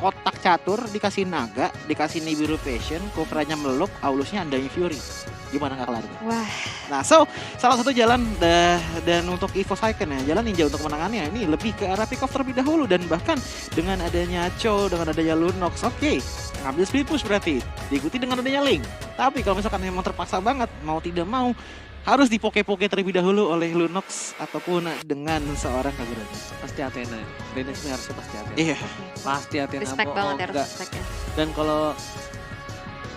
kotak catur, dikasih naga, dikasih Nibiru Passion, Kobranya meluk, Aulusnya Undying Fury. Gimana nggak kelar tuh? Wah. Nah, salah satu jalan dan untuk EVOS Icon ya, jalan ninja untuk menangannya ini lebih ke arah pick off terlebih dahulu dan bahkan dengan adanya Cho, dengan adanya Lunox, oke, ngambil speed push berarti, diikuti dengan adanya Link. Tapi kalau misalkan memang terpaksa banget, mau tidak mau, harus dipoke-poke terlebih dahulu oleh Lunox ataupun dengan seorang Kagura. Pasti Athena. Renix ini harusnya pasti Athena. Iya. Pasti Athena. Respect banget ya, enggak. respect ya. Dan kalau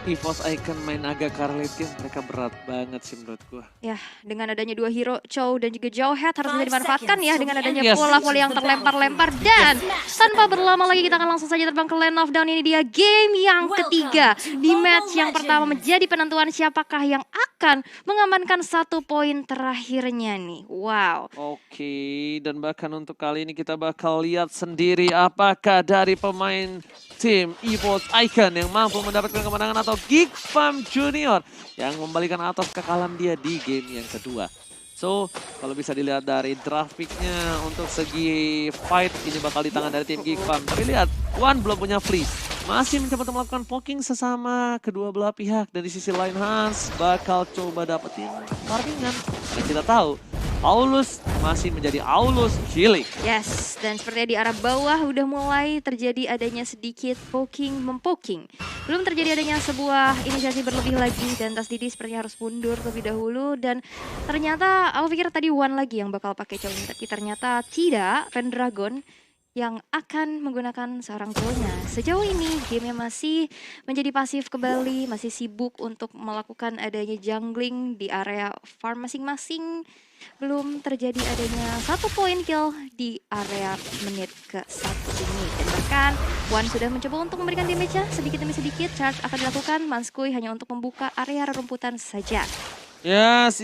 EVOS Icon main agak Carlet Game, mereka berat banget sih menurut gua. Ya, dengan adanya dua hero, Chow dan juga Jowhead harus bisa dimanfaatkan ya dengan adanya Yes. pola-pola yang terlempar-lempar. Dan tanpa berlama lagi kita akan langsung saja terbang ke Land of Dawn. Ini dia game yang ketiga. Di match yang pertama menjadi penentuan siapakah yang akan mengamankan 1 poin terakhirnya nih. Wow. Oke, dan bahkan untuk kali ini kita bakal lihat sendiri apakah dari pemain tim EVOS Icon yang mampu mendapatkan kemenangan atau Geek Farm Junior yang membalikan atas kekalahan dia di game yang kedua. So, kalau bisa dilihat dari grafiknya untuk segi fight ini bakal di tangan dari tim Geek Farm. Tapi lihat, Wan belum punya fleece. Masih mencoba untuk melakukan poking sesama kedua belah pihak. Dan di sisi lain Hans bakal coba dapetin farmingan. Dan kita tahu, Aulus masih menjadi Aulus cilik. Yes, dan sepertinya di arah bawah udah mulai terjadi adanya sedikit poking mempoking. Belum terjadi adanya sebuah inisiasi berlebih lagi dan Tas Didi sepertinya harus mundur terlebih dahulu. Dan ternyata aku pikir tadi Wan lagi yang bakal pakai Chow, tapi ternyata tidak. Pendragon yang akan menggunakan seorang Chow-nya. Sejauh ini gamenya masih menjadi pasif kembali, masih sibuk untuk melakukan adanya jungling di area farm masing-masing. Belum terjadi adanya 1 poin kill di area menit ke-1 ini. Dan bahkan Wan sudah mencoba untuk memberikan damage-nya sedikit demi sedikit. Charge akan dilakukan, Manskui hanya untuk membuka area rerumputan saja. Yes.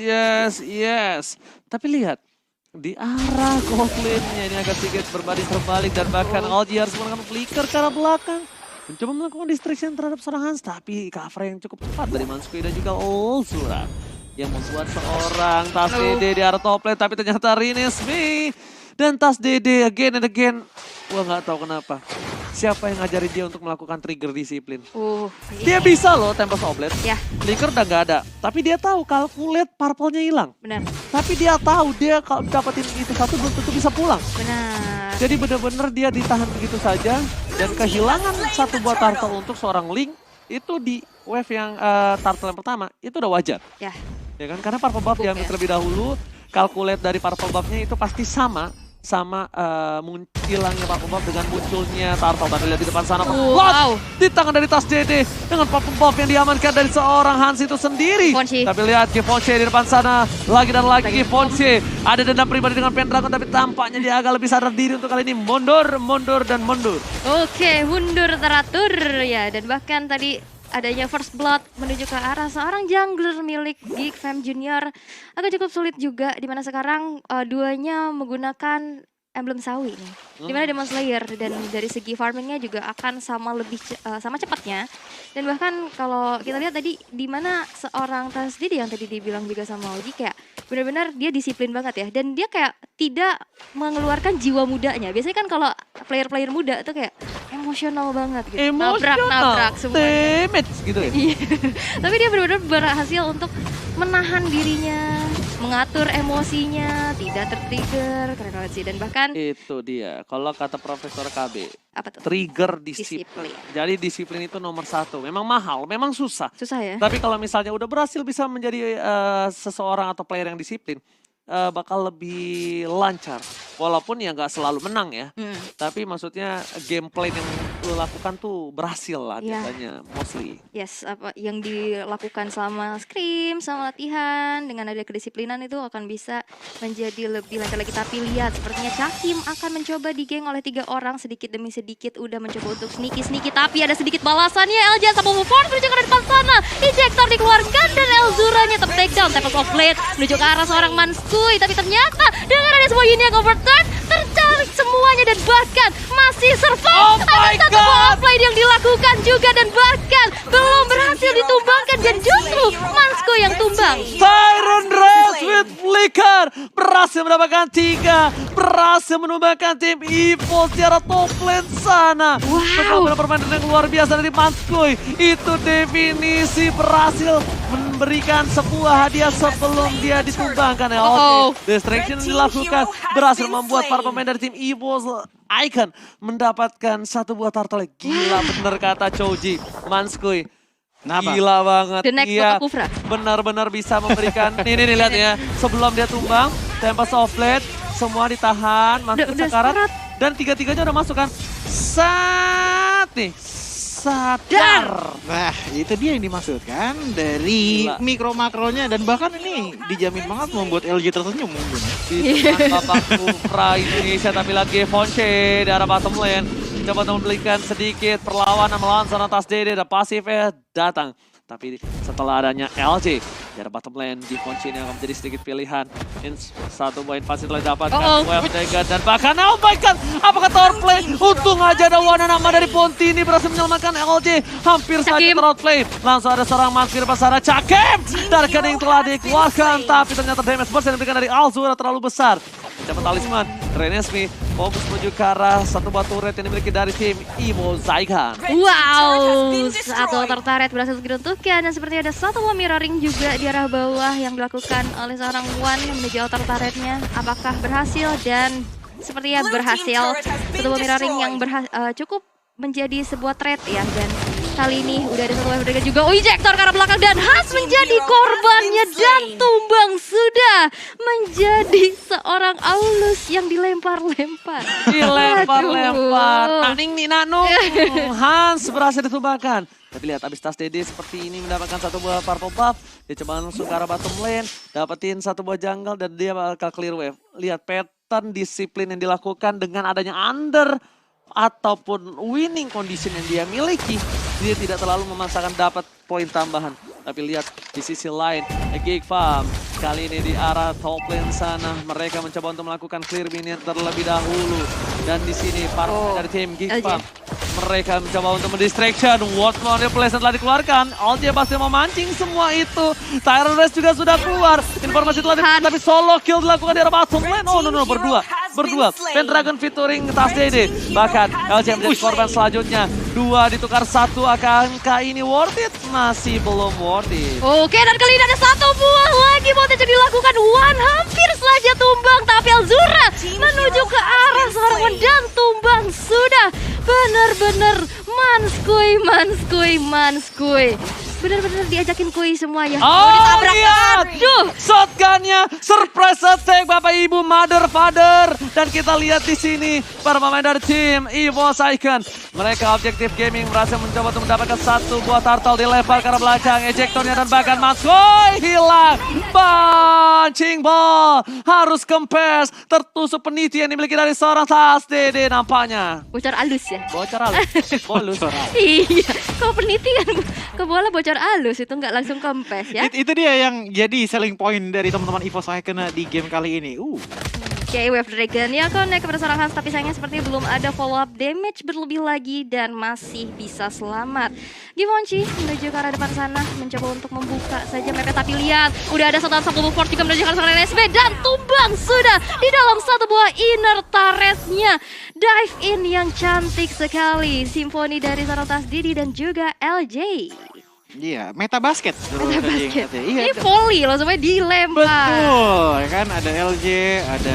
Tapi lihat, di arah Goblin-nya ini agak sedikit berbanding terbalik dan bahkan Algi harus menggunakan flicker ke arah belakang. Mencoba melakukan distraction terhadap seorang Hans, tapi cover yang cukup cepat dari Manskui dan juga Ulsura yang membuat seorang Tas DD di arah top lane, tapi ternyata Rinesmi dan Tas DD again and again. Gua nggak tahu kenapa. Siapa yang ngajarin dia untuk melakukan trigger disiplin? Dia bisa loh tembak oblet. Ya. Flicker udah nggak ada. Tapi dia tahu calculate purple-nya hilang. Benar. Tapi dia tahu dia kalau dapetin itu satu belum tentu bisa pulang. Benar. Jadi bener-bener dia ditahan begitu saja. Dan kehilangan satu buah turtle untuk seorang Link itu di wave yang turtle yang pertama itu udah wajar. Ya. Ya kan? Karena purple buff diambil terlebih dahulu. Calculate dari purple buff-nya itu pasti sama hilangnya purple buff dengan munculnya turtle. Tapi lihat di depan sana, Wow. di tangan dari Tas DD dengan purple buff yang diamankan dari seorang Hans itu sendiri. Givenchy. Tapi lihat Givenchy di depan sana, lagi dan lagi Givenchy. Ada dendam pribadi dengan Pendragon, tapi tampaknya dia agak lebih sadar diri untuk kali ini mundur. Oke, mundur teratur ya. Dan bahkan tadi adanya first blood menuju ke arah seorang jungler milik Geek Fam Junior agak cukup sulit juga, dimana sekarang duanya menggunakan emblem sawi nih. Dimana Demon Slayer dan dari segi farmingnya juga akan sama cepatnya. Dan bahkan kalau kita lihat tadi dimana seorang Tas Didi yang tadi dibilang juga sama Oji kayak benar-benar dia disiplin banget ya. Dan dia kayak tidak mengeluarkan jiwa mudanya. Biasanya kan kalau player-player muda tuh kayak emosional banget gitu. Nabrak semuanya. Damage gitu ya. Iya. Tapi dia benar-benar berhasil untuk menahan dirinya, mengatur emosinya, tidak tertrigger, keren banget sih. Dan bahkan Itu dia, kalau kata Profesor KB, apa tuh? trigger disiplin. Disiplin. Jadi disiplin itu nomor 1. Memang mahal, memang susah. Susah ya? Tapi kalau misalnya udah berhasil bisa menjadi seseorang atau player yang disiplin, bakal lebih lancar. Walaupun ya nggak selalu menang ya. Tapi maksudnya gameplay yang lu lakukan tuh berhasil lah biasanya, mostly. Yes, apa yang dilakukan selama scrim, sama latihan, dengan ada kedisiplinan itu akan bisa menjadi lebih lancar lagi. Tapi lihat, sepertinya Cakim akan mencoba digeng oleh 3 orang sedikit demi sedikit. Udah mencoba untuk sneaky, tapi ada sedikit balasannya. Elja sama move forward menuju ke arah depan sana. Ejector dikeluarkan dan Elzuranya take down. Tempest of Blade menuju ke arah seorang Manskui. Tapi ternyata dengan ada sebuah unit yang overturn, tercari semuanya dan bahkan masih survive. Ada satu offline yang dilakukan juga dan bahkan belum berhasil ditumbangkan dan justru Manskui yang tumbang. Siren Race with Flicker berhasil mendapatkan menambahkan 3. Berhasil menumbangkan tim EVOS secara top lane sana. Benar-benar permainan yang luar biasa dari Manskoy. Itu definisi berhasil memberikan sebuah hadiah sebelum dia ditumbangkan. Distraction dilakukan berhasil membuat para pemain dari tim EVOS Icon mendapatkan satu buah turtle. Gila bener kata Choji. Manskoy. Gila banget. The next Iya, Kufra. benar-benar bisa memberikan. nih lihat ya. Sebelum dia tumbang, Tempest of Blade, semua ditahan, masuk Udah sekarat. sekarat. Dan tiga-tiganya udah masuk kan. Sadar. Nah, itu dia yang dimaksudkan dari Gila. mikro makronya dan bahkan ini dijamin banget membuat LG tersenyum mungkin. Di tangan Bapak Kufra Indonesia, tapi lagi Fonche di arah bottom lane. Coba untuk memberikan sedikit perlawanan melawan sana Tas Dede dan pasifnya datang. Tapi setelah adanya LJ di arah bottom lane, di Fonche ini akan menjadi sedikit pilihan. Satu buah invasi telah didapatkan. Wave Dragon dan bahkan oh my god, apakah tower play? Untung aja ada Wana nama dari Ponti ini berhasil menyelamatkan LJ. Hampir saja tower play. Langsung ada seorang mampir besar Cakem. Darkan yang telah dikeluarkan, tapi ternyata damage burst yang diberikan dari Alzura terlalu besar. Dapat talisman, Renesmi fokus menuju ke arah satu buah turret yang dimiliki dari tim EVOS Icon. Wow, satu tertaret berhasil diruntuhkan dan sepertinya ada satu buah mirroring juga di arah bawah yang dilakukan oleh seorang Wan menuju outer turretnya. Apakah berhasil? Dan sepertinya berhasil. Satu buah mirroring yang cukup menjadi sebuah threat ya, dan kali ini udah ada satu wave breaker juga. Ejector ke arah belakang dan Has menjadi korbannya dan tumbang sudah menjadi seorang Aulus yang dilempar-lempar. Dilempar-lempar. Naning nih Nano. Hans berhasil ditumbangkan. Tapi lihat abis Tas Dede seperti ini mendapatkan satu buah purple buff. Dia coba langsung ke arah bottom lane. Dapetin satu buah jungle dan dia bakal clear wave. Lihat pattern disiplin yang dilakukan dengan adanya under ataupun winning condition yang dia miliki. Dia tidak terlalu memaksakan dapat poin tambahan. Tapi lihat di sisi lain, Geek Farm kali ini di arah top lane sana. Mereka mencoba untuk melakukan clear minion terlebih dahulu. Dan di sini para dari tim Geek Farm, mereka mencoba untuk mendistraction. Ward Mountain Place telah dikeluarkan. Altia pasti memancing semua itu. Tyrant Race juga sudah keluar. Informasi telah diberikan, tapi solo kill dilakukan di arah bottom lane. Oh no, berdua. Pendragon featuring Tas Dede. Bahkan LJ menjadi korban selanjutnya. 2 ditukar 1, akankah ini worth it? Masih belum worth it. Oke, dan kali ini ada satu buah lagi voltage yang dilakukan. Wan hampir saja tumbang, tapi Alzura menuju ke arah seorang Wan dan tumbang sudah. Benar-benar Manskoy. Benar-benar diajakin kui semuanya. Lihat! Shotgunnya, surprise attack Bapak Ibu, Mother, Father. Dan kita lihat di sini para pemain dari tim EVOS Icon. Mereka Objective Gaming berhasil mencoba untuk mendapatkan satu buah turtle dilempar ke arah belakang. Ejectornya dan bahkan Manskoy hilang. Punching ball. Harus kempes. Tertusuk peniti yang dimiliki dari seorang Tas Dede nampaknya. Bocor halus ya? Bocor halus. Bolus. Iya, kalau peniti kan ke bola bocor halus itu nggak langsung kempes ya. Itu dia yang jadi selling point dari teman-teman EVOS Icon di game kali ini. Oke, Wave Dragon ya connect kepada seorang Hans, tapi sayangnya sepertinya belum ada follow up damage berlebih lagi dan masih bisa selamat. Givenchy menuju ke arah depan sana, mencoba untuk membuka saja mapnya, tapi lihat udah ada satu support juga menuju ke arah seorang NSB dan tumbang sudah di dalam satu buah inner turretnya. Dive in yang cantik sekali, simfoni dari seorang Tas Didi dan juga LJ. Iya, meta basket. Basket. Iya, Ini volley loh, semuanya dilempar. betul, kan ada LJ, ada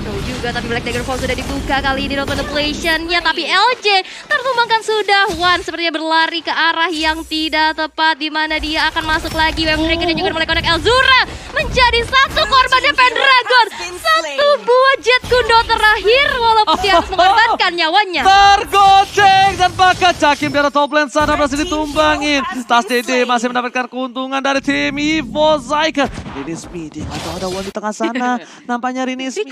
Tuh juga, tapi Black Dagger Fall sudah dibuka kali ini contemplation-nya, tapi LJ tertumbangkan sudah. Wan sepertinya berlari ke arah yang tidak tepat, di mana dia akan masuk lagi. Wave Breaker dan juga mulai connect. Elzura menjadi satu korbannya Pendragon. Satu buah jet kundo terakhir, walaupun dia harus mengorbankan nyawanya. Tergoceng dan bakal Cakim dari top lane sana berhasil ditumbangin. Tas Dede masih mendapatkan keuntungan dari tim EVOS Icon. Rinismi, dia nggak tahu ada Wan di tengah sana. Nampaknya Rinismi.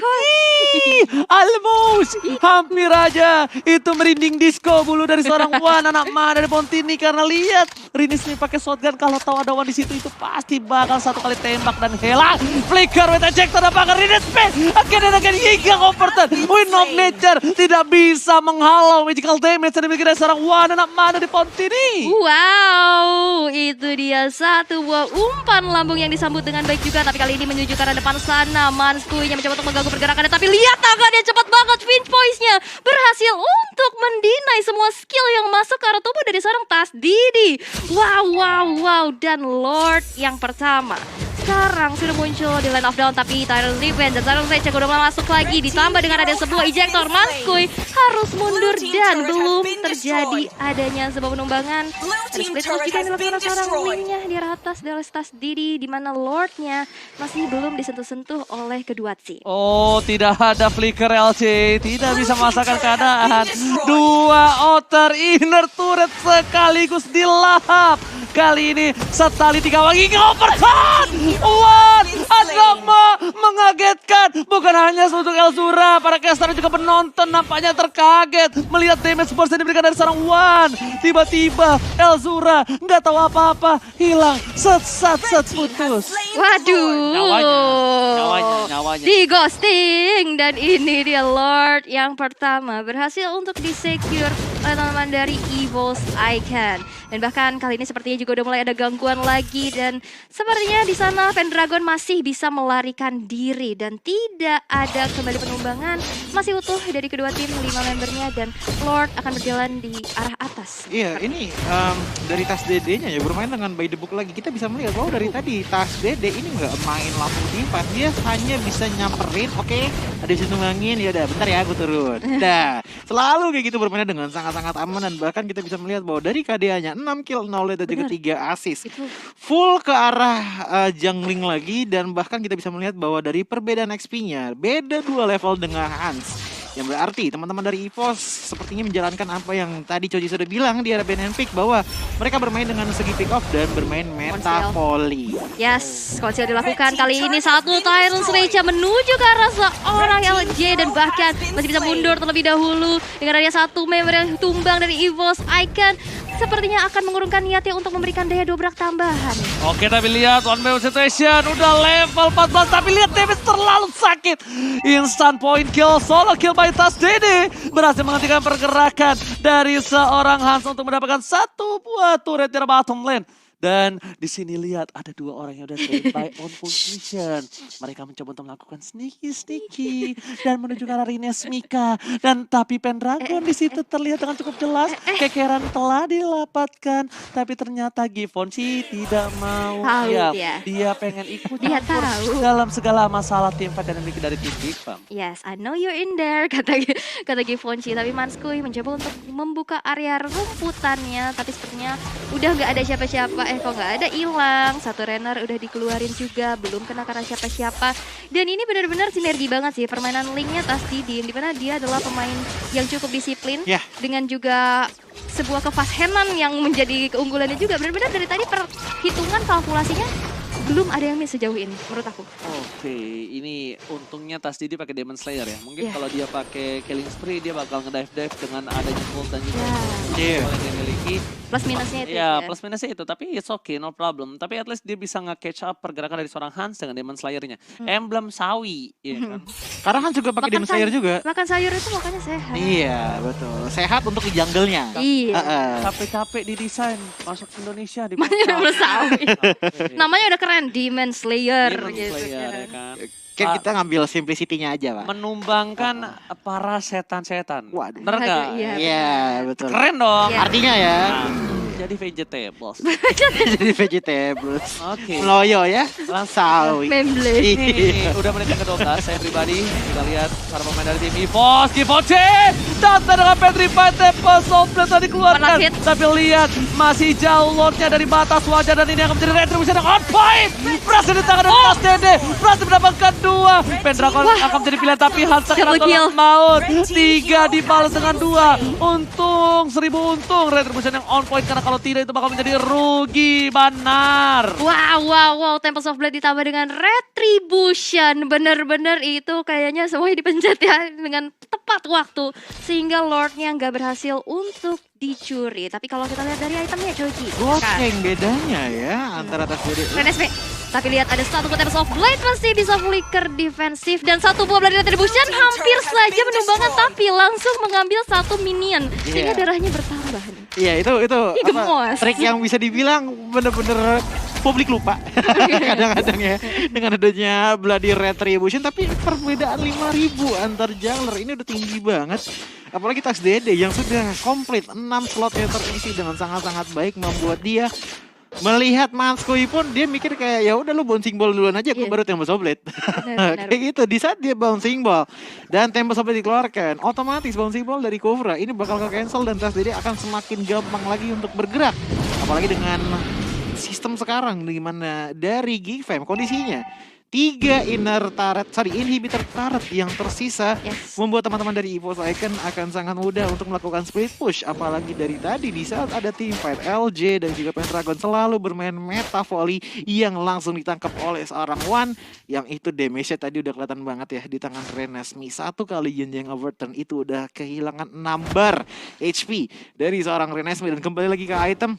Almost, hampir aja. Itu merinding disco bulu dari seorang Wan, anak Ma dari Pontini. Karena lihat Rinis nih pakai shotgun, kalau tahu ada Wan di situ itu pasti bakal satu kali tembak dan hilang. Flicker with ejector apakah Rinis P? Again hingga Overton. Wind of Nature tidak bisa menghalau magical damage yang dimiliki dari seorang Wan anak mana di Pontini. Wow, itu dia satu buah umpan lambung yang disambut dengan baik juga. Tapi kali ini menuju ke arah depan sana. Manskuy yang mencoba untuk mengganggu pergerakannya. Tapi lihat tangannya cepat banget. Finch Voice-nya berhasil untuk mendinai semua skill yang masuk ke arah tubuh dari seorang Tasdidi. Wow. Dan Lord yang pertama sekarang sudah muncul di line of down, tapi Tyrant Revenge dan Tyrant Rage udah mulai masuk lagi, ditambah dengan ada sebuah ejector. Manskuy harus mundur dan belum terjadi adanya sebuah penumbangan. Ada split push juga yang dilakukan seorang Link-nya di atas dari Tasdidi, di mana Lord-nya masih belum disentuh-sentuh oleh kedua tim. Oh, tidak ada flicker LC, tidak bisa masakan keadaan. Dua outer inner turret sekaligus dilahap. Kali ini setali 3 wangi Overton. Wan, Adama mengagetkan. Bukan hanya untuk Elzura, para caster juga penonton nampaknya terkaget melihat damage burst yang diberikan dari seorang Wan. Tiba-tiba Elzura nggak tahu apa-apa, hilang, set putus. Waduh, Nyawanya. di ghosting, dan ini dia Lord yang pertama berhasil untuk disecure oleh teman-teman dari Evil's Icon. Dan bahkan kali ini sepertinya juga udah mulai ada gangguan lagi, dan sepertinya di sana Pendragon masih bisa melarikan diri dan tidak ada kembali penumbangan. Masih utuh dari kedua tim 5 membernya, dan Lord akan berjalan di arah atas. Iya, ini dari Tas DD-nya ya bermain dengan by the book lagi. Kita bisa melihat bahwa dari tadi Tas DD ini nggak main langsung timpan, dia hanya bisa nyamperin. Oke, ada situ ngangin, ya udah bentar ya aku turun. Nah, selalu kayak gitu bermain dengan sangat-sangat aman, dan bahkan kita bisa melihat bahwa dari KDA-nya 6 kill, 0 lead dan juga 3 assist. Itu Full ke arah jungling lagi, dan bahkan kita bisa melihat bahwa dari perbedaan XP-nya beda 2 level dengan Hans. Yang berarti teman-teman dari EVOS sepertinya menjalankan apa yang tadi Coji sudah bilang di era ban and pick, bahwa mereka bermain dengan segi pick off dan bermain meta volley. yes, konsil dilakukan kali ini. Satu Tyrant Rage menuju ke arah seorang LJ, dan bahkan masih bisa mundur terlebih dahulu dengan adanya satu member yang tumbang dari Evil's Icon. Sepertinya akan mengurungkan niatnya untuk memberikan daya dobrak tambahan. Oke, tapi lihat one by one situation udah level 14, tapi lihat damage terlalu sakit. Instant point kill, solo kill by Tasdidi berhasil menghentikan pergerakan dari seorang Hans untuk mendapatkan satu buah turret di bottom lane. Dan di sini lihat ada 2 orang yang udah standby on position. Mereka mencoba untuk melakukan sneaky dan menuju ke arah Rines Mika. Dan tapi Pendragon di situ terlihat dengan cukup jelas kekeran telah dilapatkan, tapi ternyata Givenchy tidak mau. Tahu Dia pengen ikut Dia campur tahu. dalam segala masalah tim fight dan memiliki dari tim Big Bang. Yes, I know you're in there, kata Givenchy. Tapi Manskuy mencoba untuk membuka area rumputannya, tapi sepertinya udah nggak ada siapa-siapa. Kok nggak ada, hilang. Satu Renner udah dikeluarin juga, belum kena karena siapa-siapa. Dan ini benar-benar sinergi banget sih permainan Link-nya Tasdidi, di mana dia adalah pemain yang cukup disiplin, dengan juga sebuah kefast-handan yang menjadi keunggulannya juga. Benar-benar dari tadi perhitungan kalkulasinya belum ada yang miss sejauh ini menurut aku. Oke, ini untungnya Tasdidi pakai Demon Slayer ya. Mungkin Yeah. kalau dia pakai Killing Spree dia bakal ngedive-dive dengan adanya Bolt dan juga Yeah. yang dia miliki. Plus minusnya itu. Ya, plus minusnya itu, tapi it's okay, no problem. Tapi at least dia bisa nge-catch up pergerakan dari seorang Hans dengan Demon Slayer-nya. Emblem sawi, ya kan? Karena Hans juga pakai Demon Slayer juga. Makan sayur itu makanya sehat. Iya, betul. Sehat untuk di jungle-nya. Iya. Capek-capek didesain masuk Indonesia di Emblem sawi. Oke. Namanya udah keren, Demon Slayer. Demon gitu Slayer, kan. ya kan? Kan kita ngambil simplicity-nya aja, Pak. Menumbangkan para setan-setan. Waduh. Bener nggak? Aduh, iya. Iya, betul. Keren dong. Iya. Artinya ya, Jadi vegetables. jadi vegetables. Oke. Meloyo ya, sawi. Memble. Ini udah menit yang ke-12, saya pribadi kita lihat para pemain dari tim EVOS, Givenchy datang dengan Petrified Soul Blade tadi dikeluarkan, Mana hit? tapi lihat masih jauh Lordnya dari batas wajah, dan ini akan menjadi retribution yang on point. Berhasil di tangan dari Tas Dede, berhasil mendapatkan 2. Pendragon akan menjadi pilihan, tapi Hans Double akan kill. maut. 3 dibalas dengan 2. Untung 1000 untung retribution yang on point karena Kalau tidak itu bakal menjadi rugi benar. Wow, Tempest of Blade ditambah dengan Retribution. Bener-bener itu kayaknya semuanya dipencet ya dengan tepat waktu. Sehingga Lordnya nggak berhasil untuk dicuri. Tapi kalau kita lihat dari itemnya Joji. Gokeng bedanya ya antara tas dari Renesme. Tapi lihat ada satu Tempest of Blade masih bisa flicker defensif. Dan satu buah Blood Retribution hampir saja menumbangkan. Tapi langsung mengambil satu minion. Sehingga darahnya bertambah. Iya itu Ih, gemes. trik yang bisa dibilang bener-bener publik lupa kadang-kadang ya dengan adanya Bloody Retribution, tapi perbedaan 5.000 antar jungler ini udah tinggi banget. Apalagi tas Dede yang sudah komplit 6 slotnya terisi dengan sangat-sangat baik, membuat dia melihat Manskoi pun dia mikir kayak ya udah lu bouncing ball duluan aja, gue baru Tempest of Blade. Benar. Kayak gitu. Di saat dia bouncing ball dan Tempest of Blade dikeluarkan, otomatis bouncing ball dari Kovra ini bakal ke cancel dan tas Dede akan semakin gampang lagi untuk bergerak. Apalagi dengan sistem sekarang dimana dari Geek Fam kondisinya 3 inhibitor turret yang tersisa membuat teman-teman dari EVOS Icon akan sangat mudah untuk melakukan split push. Apalagi dari tadi di saat ada teamfight, LJ dan juga Pendragon selalu bermain meta volley yang langsung ditangkap oleh seorang One, yang itu damage-nya tadi udah kelihatan banget ya di tangan Renesme. Satu kali jenjang overturn itu udah kehilangan 6 bar HP dari seorang Renesme. Dan kembali lagi ke item,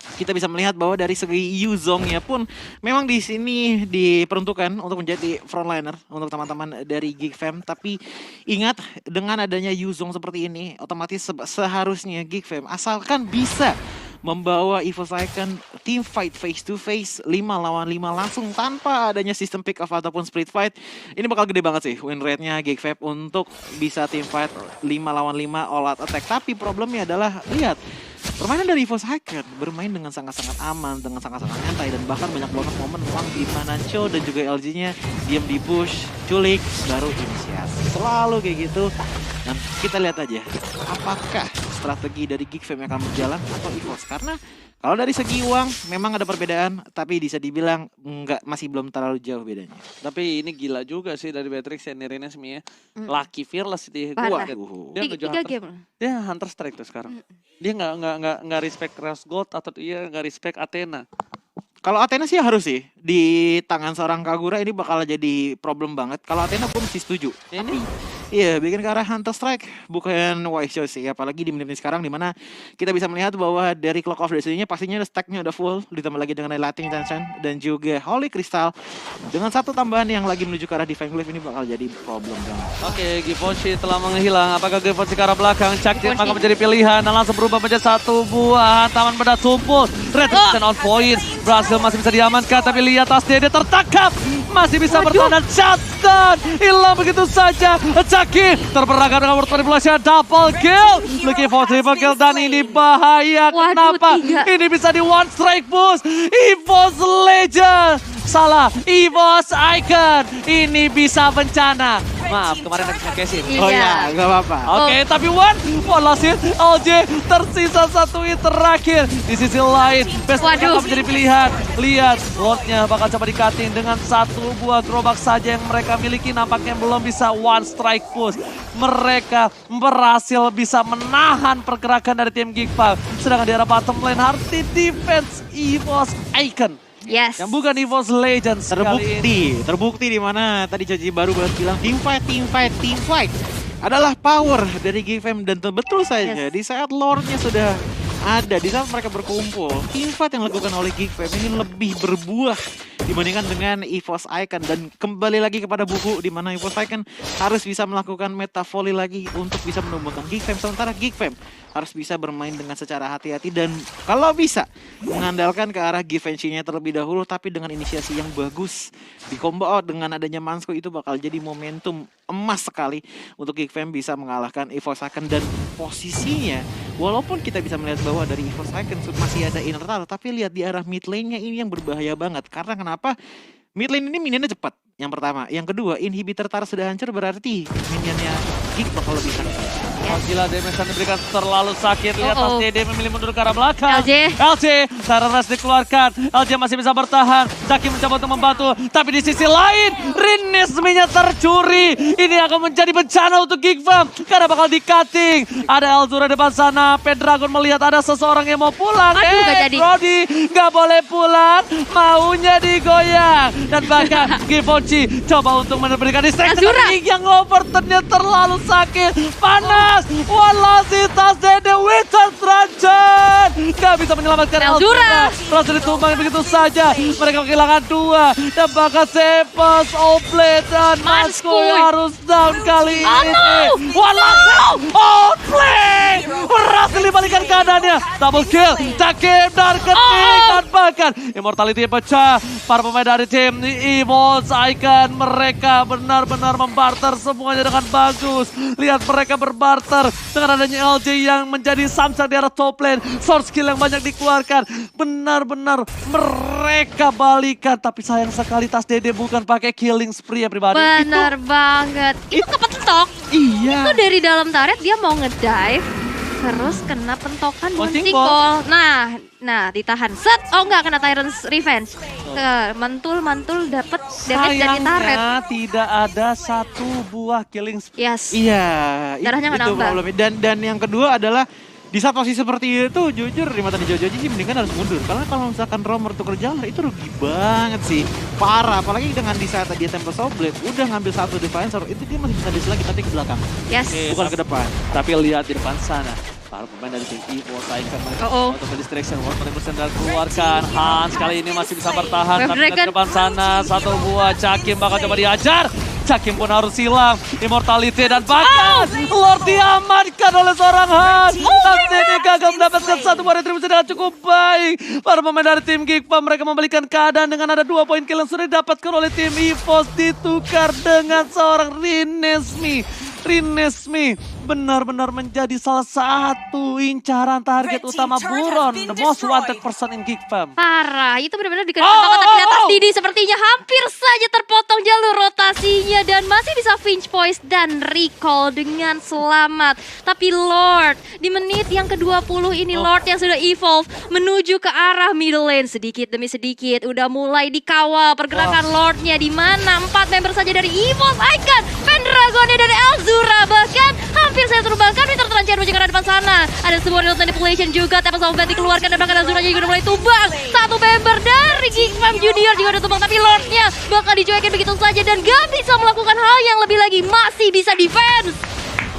kita bisa melihat bahwa dari segi Yuzongnya pun memang di sini diperuntukkan untuk menjadi frontliner untuk teman-teman dari Geek Fam. Tapi ingat, dengan adanya Yuzong seperti ini, otomatis seharusnya Geek Fam asalkan bisa membawa EVOS Icon team fight face to face 5 lawan 5 langsung tanpa adanya sistem pick off ataupun split fight, ini bakal gede banget sih win rate-nya Geek Fam untuk bisa team fight 5 lawan 5 all out attack. Tapi problemnya adalah lihat permainan dari EVOS Icon bermain dengan sangat-sangat aman, dengan sangat-sangat nyantai, dan bahkan banyak banget momen memang di mana Cho dan juga LG-nya diam di bush, culik, baru inisiasi. Selalu kayak gitu. Dan kita lihat aja apakah strategi dari Geek Fam yang akan berjalan atau EVOS. Karena kalau dari segi uang memang ada perbedaan, tapi bisa dibilang masih belum terlalu jauh bedanya. Tapi ini gila juga sih dari Beatrix yang Renesme ya. Lucky Fearless dia. Parah. Dia ngejual 3 Hunter. game. Dia Hunter Strike tuh sekarang. Dia nggak respect Rose Gold atau dia nggak respect Athena. Kalau Athena sih harus sih di tangan seorang Kagura ini bakal jadi problem banget. Kalau Athena gue mesti setuju. Ini iya, bikin ke arah Hunter Strike bukan wise choice sih. Apalagi di menit sekarang dimana kita bisa melihat bahwa dari Clock of Destiny-nya pastinya stack-nya udah full, ditambah lagi dengan Lightning Tension dan juga Holy Crystal. Dengan satu tambahan yang lagi menuju ke arah Divine Glyph, ini bakal jadi problem banget. Oke, Givenchy telah menghilang. Apakah Givenchy ke arah belakang? Cakti akan menjadi pilihan dan langsung berubah menjadi satu buah taman beda tumpul. Retribution on point. Berhasil masih bisa diamankan, tapi lihat tas Dede tertangkap. Masih bisa bertahan dan shutdown. Hilang begitu saja. Caki terperangkap dengan World Manipulation double kill. Looking for triple kill dan ini bahaya. Kenapa? Ini bisa di one strike push. EVOS Legend. Salah, EVOS Icon. Ini bisa bencana. Maaf, kemarin habis nge-cashin. Oh ya, gak apa-apa. Oke, tapi one last hit. LJ tersisa satu hit terakhir. Di sisi lain, Pesta akan menjadi pilihan. Lihat, Lordnya bakal coba di-cutting dengan satu buah gerobak saja yang mereka miliki. Nampaknya belum bisa one strike push. Mereka berhasil bisa menahan pergerakan dari tim Geek Fam. Sedangkan di arah bottom lane, Hearty defense EVOS Icon. Yes. Yang bukan EVOS Legends terbukti di mana tadi Joji baru bilang team fight adalah power dari Geek Fam. Dan betul saja di saat lore-nya sudah ada, di saat mereka berkumpul, team fight yang dilakukan oleh Geek Fam ini lebih berbuah dibandingkan dengan EVOS Icon. Dan kembali lagi kepada buku di mana EVOS Icon harus bisa melakukan meta volley lagi untuk bisa menumbuhkan Geek Fam, sementara Geek Fam harus bisa bermain dengan secara hati-hati dan kalau bisa mengandalkan ke arah Givenchy-nya terlebih dahulu. Tapi dengan inisiasi yang bagus di combo out dengan adanya Manskoi, itu bakal jadi momentum emas sekali untuk Geek Fam bisa mengalahkan EVOS Icon. Dan posisinya walaupun kita bisa melihat bahwa dari EVOS Icon masih ada inner turret, tapi lihat di arah mid lane-nya ini yang berbahaya banget. Karena kenapa? Mid lane ini minionnya cepat, yang pertama. Yang kedua, inhibitor turret sudah hancur, berarti minionnya Geek bakal lebih sakit. Oh, gila, damage yang diberikan terlalu sakit. Lihat Oh, oh. Tas DD memilih mundur ke arah belakang. LJ. Siren Rush dikeluarkan. LJ masih bisa bertahan. Zaki mencoba untuk membantu. Tapi di sisi lain, Rinesmi-nya tercuri. Ini akan menjadi bencana untuk Geek Fam. Karena bakal di-cutting. Ada Elzura depan sana. Pendragon melihat ada seseorang yang mau pulang. Aduh, gak jadi. Brody gak boleh pulang. Maunya digoyang. Dan bahkan Givenchy coba untuk memberikan distraction. Elzura. Yang overturnnya terlalu sakit. Panas. Walasitas Dede Witcher Trajan. Gak bisa menyelamatkan Elzura. Langsung ditumbangin begitu saja. Mereka kehilangan 2. Dan bahkan Sepos, Oblate, dan Maskoy harus down kali ini. Walasitas Oblate berhasil dibalikan keadaannya. Double kill. Takim dan ketinggalan bahkan. Immortality pecah. Para pemain dari tim EVOS Icon. Mereka benar-benar membarter semuanya dengan bagus. Lihat mereka berbarter dengan adanya LJ yang menjadi samsung di arah top lane. Source skill yang banyak dikeluarkan. Benar-benar mereka balikan. Tapi sayang sekali Tas Dede bukan pakai killing spree ya pribadi. Benar banget. Itu kepentok. Iya. Itu dari dalam turret dia mau ngedive. Terus kena pentokan Bouncing Bouncing Ball. Nah ditahan. Set. Oh enggak, kena Tyrant's Revenge. Mantul dapet damage dari turret. Sayangnya tidak ada satu buah killing spree. Yes. Iya, Darahnya nggak itu nambah. problemnya. Dan yang kedua adalah di saat posisi seperti itu, jujur di mata Jojo sih mendingan harus mundur. Karena kalau misalkan Romer tuker jalur itu rugi banget sih. Parah, apalagi dengan di saat dia Tempest of Blade udah ngambil satu Defiancer, itu dia masih bisa diselagi tapi ke belakang, Yes. bukan ke depan. Tapi lihat di depan sana. Para pemain dari tim EVOS Icon mereka untuk distraction. Warton dan keluarkan. Hans kali ini masih bisa bertahan. Tapi di depan sana satu buah Cakim bakal coba diajar. Cakim pun harus hilang. Immortality dan bahkan Lord diamankan oleh seorang Hans. Tapi ini gagal mendapatkan satu buah retribusi dengan cukup baik. Para pemain dari tim Geek Fam mereka membalikan keadaan dengan ada 2 poin kill yang sudah didapatkan oleh tim EVOS. Ditukar dengan seorang Rinesmi benar-benar menjadi salah satu incaran target utama Buron, the most wanted person in Geek Fam. Parah, itu benar-benar dikenakan tapi di atas Didi sepertinya hampir saja terpotong jalur rotasinya dan masih bisa Finch Voice dan recall dengan selamat. Tapi Lord, di menit yang ke-20 ini Lord yang sudah evolve menuju ke arah middle lane sedikit demi sedikit udah mulai dikawal pergerakan Lordnya di mana 4 member saja dari EVOS Icon, Pendragonnya dari Elzura bahkan hampir saya terbangkan Peter Trancher menuju ke arah depan sana. Ada sebuah real manipulation juga, Tempest of Blade dikeluarkan dan bahkan Elzura juga udah mulai tumbang. Satu member dari Geek Fam Junior juga udah tumbang tapi Lordnya bakal dicuekin begitu saja dan gak bisa melakukan hal yang lebih lagi, masih bisa defense.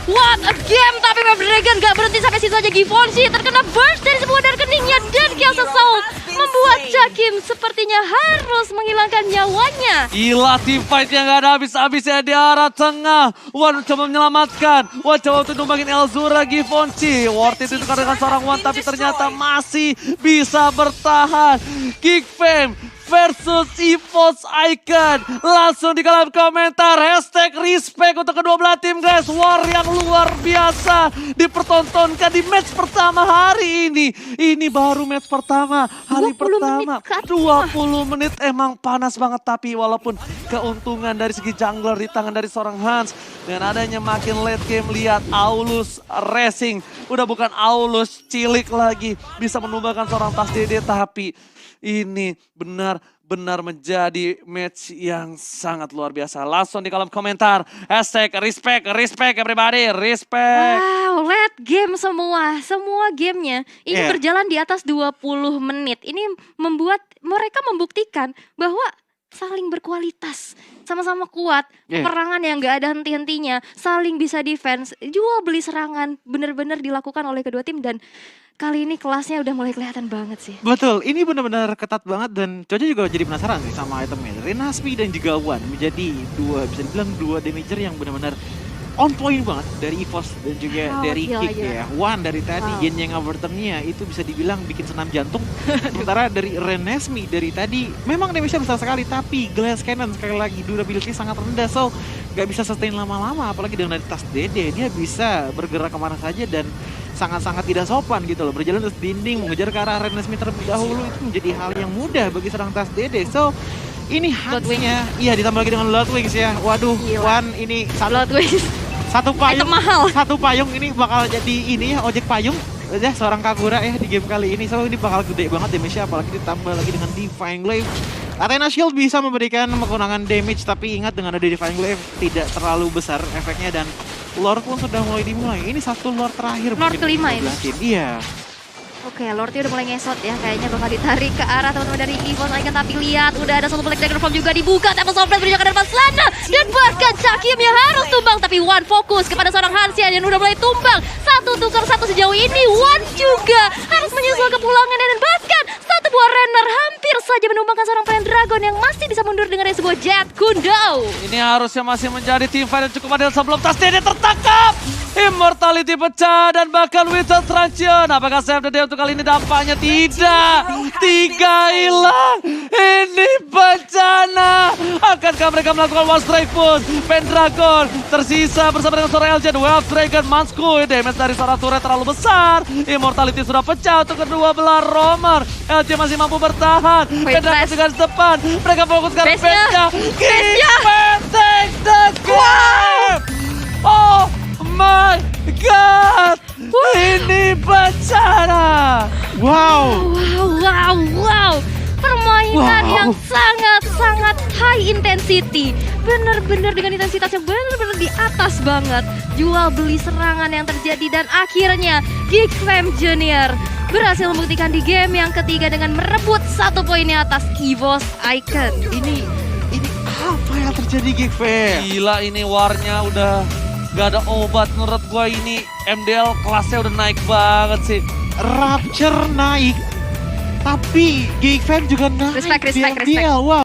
What a game, tapi Wave Dragon gak berhenti sampai situ aja. Givenchy terkena burst dari sebuah darah keningnya dan Chaos Assault membuat Cakim sepertinya harus menghilangkan nyawanya. Gila, team fight yang gak ada habis-habisnya di arah tengah. Wan coba menyelamatkan. Wan coba untuk numbangin Elzura Givenchy. Worth it itu dengan seorang Wan tapi ternyata masih bisa bertahan. Geek Fam versus EVOS Icon. Langsung di kolom komentar hashtag respect untuk kedua belah tim guys. War yang luar biasa dipertontonkan di match pertama hari ini. Ini baru match pertama, hari 20 pertama. menit ke atas. 20 menit emang panas banget tapi walaupun keuntungan dari segi jungler di tangan dari seorang Hans. Dengan adanya makin late game, lihat Aulus Racing. Udah bukan Aulus cilik lagi. Bisa menumbangkan seorang Tas Dede tapi ini benar-benar menjadi match yang sangat luar biasa. Langsung di kolom komentar, hashtag respect everybody, respect. Wow, late game semua gamenya. Ini Yeah. berjalan di atas 20 menit. Ini membuat mereka membuktikan bahwa saling berkualitas, sama-sama kuat, Yeah. peperangan yang gak ada henti-hentinya, saling bisa defense, jual beli serangan benar-benar dilakukan oleh kedua tim dan kali ini kelasnya udah mulai kelihatan banget sih. Betul, ini benar-benar ketat banget dan Coco juga jadi penasaran sih sama itemnya. Renasmi dan juga Wan menjadi bisa dibilang dua damager yang benar-benar on point banget dari EVOS dan juga dari gila, Kick gila. ya. Wan dari tadi gen yang overturnnya itu bisa dibilang bikin senam jantung. Sementara dari Renasmi dari tadi memang damage-nya besar sekali tapi Glass Cannon sekali lagi durability sangat rendah so gak bisa sustain lama-lama apalagi dengan dari Tas Dede dia bisa bergerak kemana saja dan sangat-sangat tidak sopan gitu loh. Berjalan terus dinding mengejar ke arah Renasmi terlebih dahulu itu menjadi hal yang mudah bagi seorang Tas Dede. So ini Hansnya, iya ditambah lagi dengan Bloodwings ya. Waduh, Gila. Wan ini Bloodwings. Item mahal. Satu payung ini bakal jadi ini ya, ojek payung aja seorang Kagura ya di game kali ini. So ini bakal gede banget damage-nya, apalagi ditambah lagi dengan Divine Glaive. Athena Shield bisa memberikan pengurangan damage, tapi ingat dengan ada Divine Glaive tidak terlalu besar efeknya, dan lore pun sudah mulai dimulai. Ini satu lore terakhir. Lore mungkin kelima untuk ini. Tim. Iya. Oke, Lordnya udah mulai ngesot ya, kayaknya bakal ditarik ke arah teman-teman dari EVOS Icon, tapi lihat udah ada satu Black Dagger Form juga dibuka, Tempest of Flash berjalan ke depan sana, dan bahkan Cakim yang harus tumbang, tapi One fokus kepada seorang Hansian yang udah mulai tumbang, satu tukar satu sejauh ini, One juga harus menyusul kepulangannya, dan bahkan satu buah Renner hampir saja menumbangkan seorang Pendragon yang masih bisa mundur dengan sebuah Jet Kundo. Ini harusnya masih menjadi tim fight yang cukup adil sebelum Tasdene tertangkap. Immortality pecah dan bahkan Wizard Truncheon. Apakah Save the Day untuk kali ini dampaknya? Tidak. 3 hilang. Ini bencana. Akankah mereka melakukan One Strike pun? Pendragon tersisa bersama dengan seorang Elgen. Wave Dragon Manskuy. Damage dari seorang turret terlalu besar. Immortality sudah pecah untuk kedua belah Romer. LG masih mampu bertahan. Pendragon juga di depan. Mereka fokuskan Base-nya. Geekfam take the game. Oh my god. Ini bencana. Wow. Wow. Permainan yang sangat high intensity. Bener-bener dengan intensitas yang bener-bener di atas banget. Jual beli serangan yang terjadi, dan akhirnya Geekfam Junior berhasil membuktikan di game yang ketiga dengan merebut 1 poin di atas EVOS Icon. Ini apa yang terjadi, Geekfam? Gila, ini warnya udah gak ada obat. Menurut gua ini MDL kelasnya udah naik banget sih. Rapture naik, tapi Geekfam juga naik. Respect. di MDL. Wow.